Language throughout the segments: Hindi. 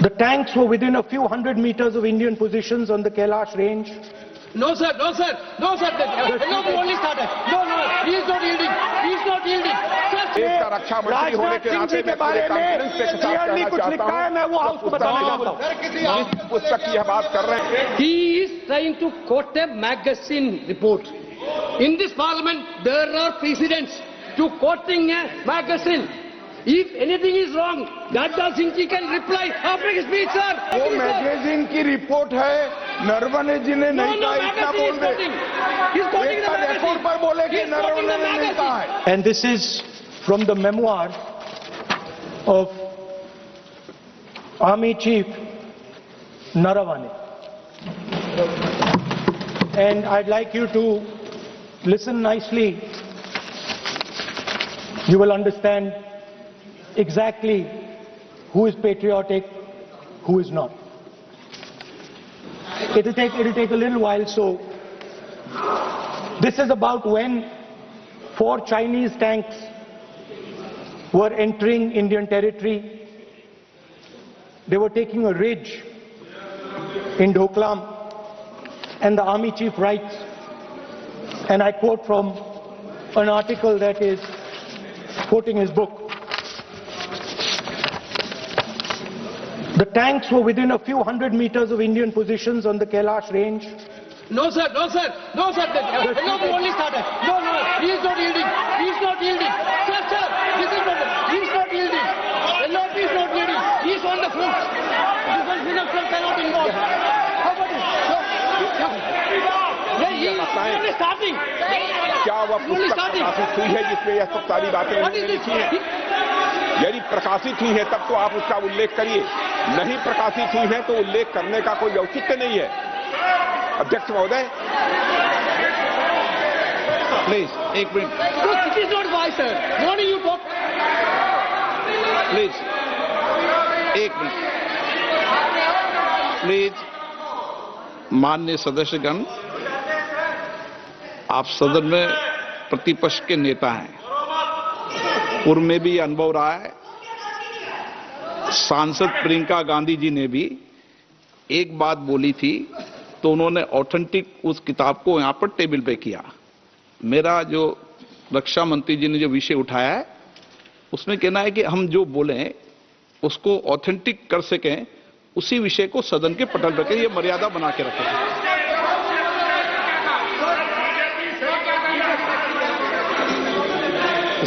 The tanks were within a few hundred meters of Indian positions on the Kailash range. No, sir. No, sir. No, sir. No, we only started. No, he is not yielding. He is not yielding. देश का रक्षा मंत्री होने के नाते मैं पूरे कॉन्फिडेंस के साथ कहना चाहता हूं, मैं वो हाउस को बताना चाहता हूं। जिस पुस्तक की यह बात कर रहे हैं, He is trying to quote a magazine report. In this parliament, there are precedents to quoting a magazine. If anything is wrong, Radha Singh ji can reply after his speech, sir. वो मैगजीन की रिपोर्ट है, नरवणे जी ने नहीं कहा, इतना बोल दे। एक रिपोर्ट पर बोले कि नरवणे ने नहीं कहा है। And this is from the memoir of Army Chief Naravane. And I'd like you to listen nicely. You will understand exactly who is patriotic, who is not. It'll take a little while. So this is about when 4 Chinese tanks were entering Indian territory. They were taking a ridge in Doklam, and the army chief writes, and I quote from an article that is quoting his book. The tanks were within a few hundred meters of Indian positions on the Kailash range. No, sir. No, sir. No, sir. No, we only started. No, he is not yielding. He is not yielding. Sir, this is not. He is not yielding. No, he is not yielding. He is on the front. This one Minister cannot involve. How about it? He is only starting. क्या वह पुस्तक प्रकाशित हुई है जिसमें यह सब सारी बातें लिखी हैं? यदि प्रकाशित हुई है तब तो आप उसका उल्लेख करिए, नहीं प्रकाशित हुई है तो उल्लेख करने का कोई औचित्य नहीं है। अध्यक्ष महोदय, प्लीज एक minute. It is not wise, sir. Morning you talk. Please एक मिनट। प्लीज माननीय सदस्यगण, आप सदन में प्रतिपक्ष के नेता हैं, पूर्व में भी अनुभव रहा है। सांसद प्रियंका गांधी जी ने भी एक बात बोली थी तो उन्होंने ऑथेंटिक उस किताब को यहां पर टेबल पे किया। मेरा जो रक्षा मंत्री जी ने जो विषय उठाया है उसमें कहना है कि हम जो बोलें उसको ऑथेंटिक कर सकें, उसी विषय को सदन के पटल पर ये मर्यादा बना के रखें।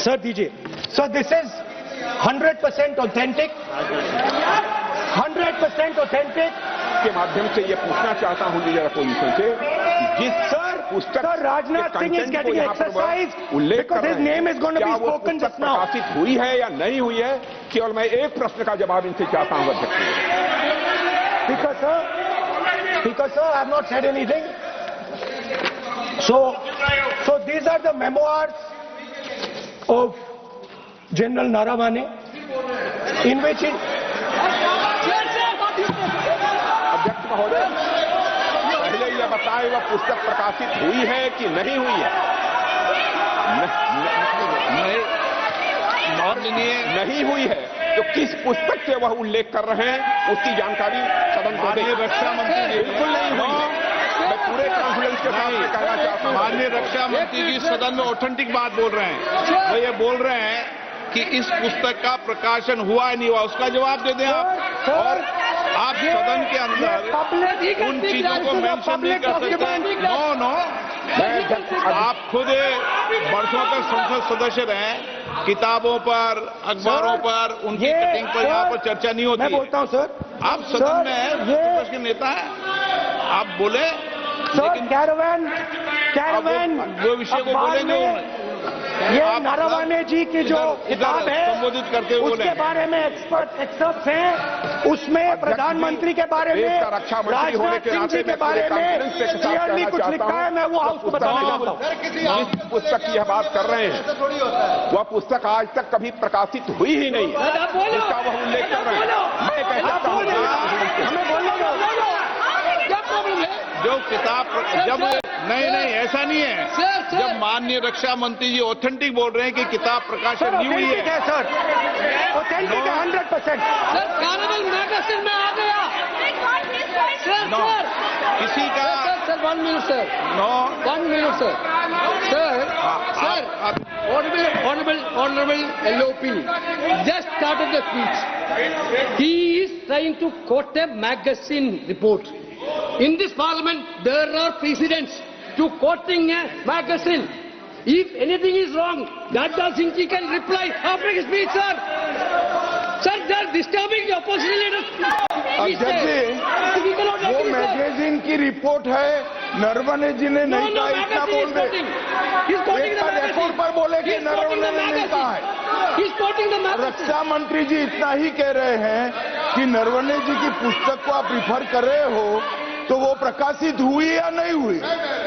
Sir, DJ. So this is 100% authentic. 100% authentic. के माध्यम से ये पूछना चाहता हूं लीडर अपोजिशन से, जिस पुस्तक Rajnath Singh is getting exercise because his name is going to be spoken just now. प्रकाशित हुई है या नहीं हुई है, केवल मैं एक प्रश्न का जवाब इनसे चाहता हूं अध्यक्ष। Because sir, I have not said anything. So these are the memoirs of General Naravane, in which it... अध्यक्ष महोदय, पहले यह बताएं वह पुस्तक प्रकाशित हुई है कि नहीं हुई है? नहीं हुई है तो किस पुस्तक से वह उल्लेख कर रहे हैं उसकी जानकारी सदन को दें। रक्षा मंत्री जी बिल्कुल नहीं हुई है, मैं पूरे कॉन्फिडेंस के साथ कहना चाहता हूं। माननीय रक्षा मंत्री जी सदन में ऑथेंटिक बात बोल रहे हैं, वो ये बोल रहे हैं कि इस पुस्तक का प्रकाशन हुआ है नहीं हुआ, उसका जवाब दे दें आप। और आप सदन के अंदर उन चीजों को मेंशन नहीं कर सकते। नो, आप खुद वर्षों तक संसद सदस्य रहे, किताबों पर, अखबारों पर, उनकी कटिंग पर यहाँ पर चर्चा नहीं होती। मैं बोलता हूँ सर, आप सदन में हैं, विपक्ष के नेता हैं, आप बोले, लेकिन कैरावैन वो विषय को बोलेंगे। ये नारावाने जी की जो किताब है संबोधित करते हुए उसके बारे में एक्सपर्ट्स हैं, उसमें प्रधानमंत्री के बारे में, राजनाथ सिंह जी के बारे में क्लियरली कुछ लिखा है। मैं वो हाउस को बताना चाहता हूँ। जिस पुस्तक की यह बात कर रहे हैं वह पुस्तक आज तक कभी प्रकाशित हुई ही नहीं है, जिसका वह उल्लेख कर रहे हैं। मैं कह सकता हूँ हमें बोलने दो। जो किताब जब नहीं ऐसा नहीं है, जब माननीय रक्षा मंत्री जी ऑथेंटिक बोल रहे हैं कि किताब प्रकाशित नहीं हुई है सर, ऑथेंटिक है 100%। सर, कार्निवल मैगजीन में किसी का Sir, 1 minute, sir. No 1 minute, sir. Sir, Honorable LOP just started the speech. He is trying to quote a magazine report. In this parliament, there are precedents to quoting a magazine. If anything is wrong, Gadda Singh Ji can reply after his speech, sir. Sir, they are disturbing the opposition leaders. अध्यक्ष जी, वो मैगजीन की रिपोर्ट है, नरवणे जी ने नहीं कहा, इतना बोल दे। एक बार रिपोर्ट पर बोले कि नरवणे ने नहीं कहा है। रक्षा मंत्री जी इतना ही कह रहे हैं कि नरवणे जी की पुस्तक को आप रिफर कर रहे हो, तो वो प्रकाशित हुई या नहीं हुई,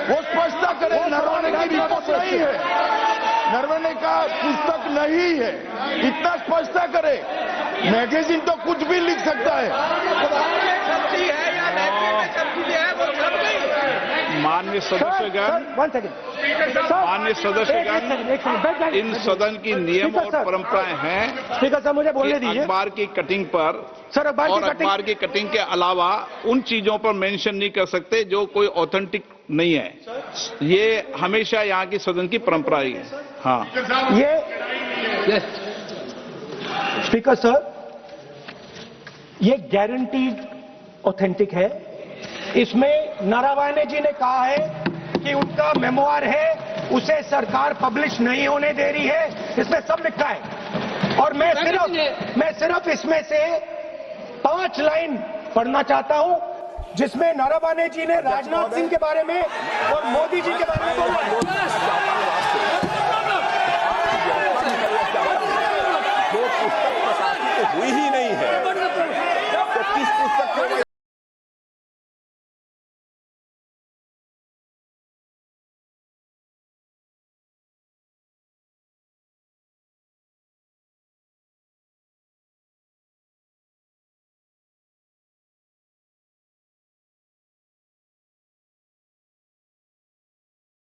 वो स्पष्टता करे। नरवणे की रिपोर्ट नहीं है, नरवणे का पुस्तक नहीं है, इतना स्पष्टता करे। मैगजीन तो कुछ भी लिख सकता है। माननीय सदस्यगण, माननीय सदस्यगण, इन सदन की नियम और परंपराएं हैं। स्पीकर साहब, मुझे बोलने कि दीजिए। अखबार की कटिंग पर सर, अखबार की कटिंग के अलावा उन चीजों पर मेंशन नहीं कर सकते जो कोई ऑथेंटिक नहीं है। ये हमेशा यहाँ की सदन की परंपरा ही है। हाँ, ये स्पीकर सर, ये गारंटीड ऑथेंटिक है। इसमें नारायण जी ने कहा है कि उनका मेमोआर है, उसे सरकार पब्लिश नहीं होने दे रही है, इसमें सब लिखा है। और मैं सिर्फ इसमें से 5 लाइन पढ़ना चाहता हूं, जिसमें नारायण जी ने राजनाथ सिंह के बारे में और मोदी जी के बारे में बोला है। जो पुस्तक प्रकाशित हुई ही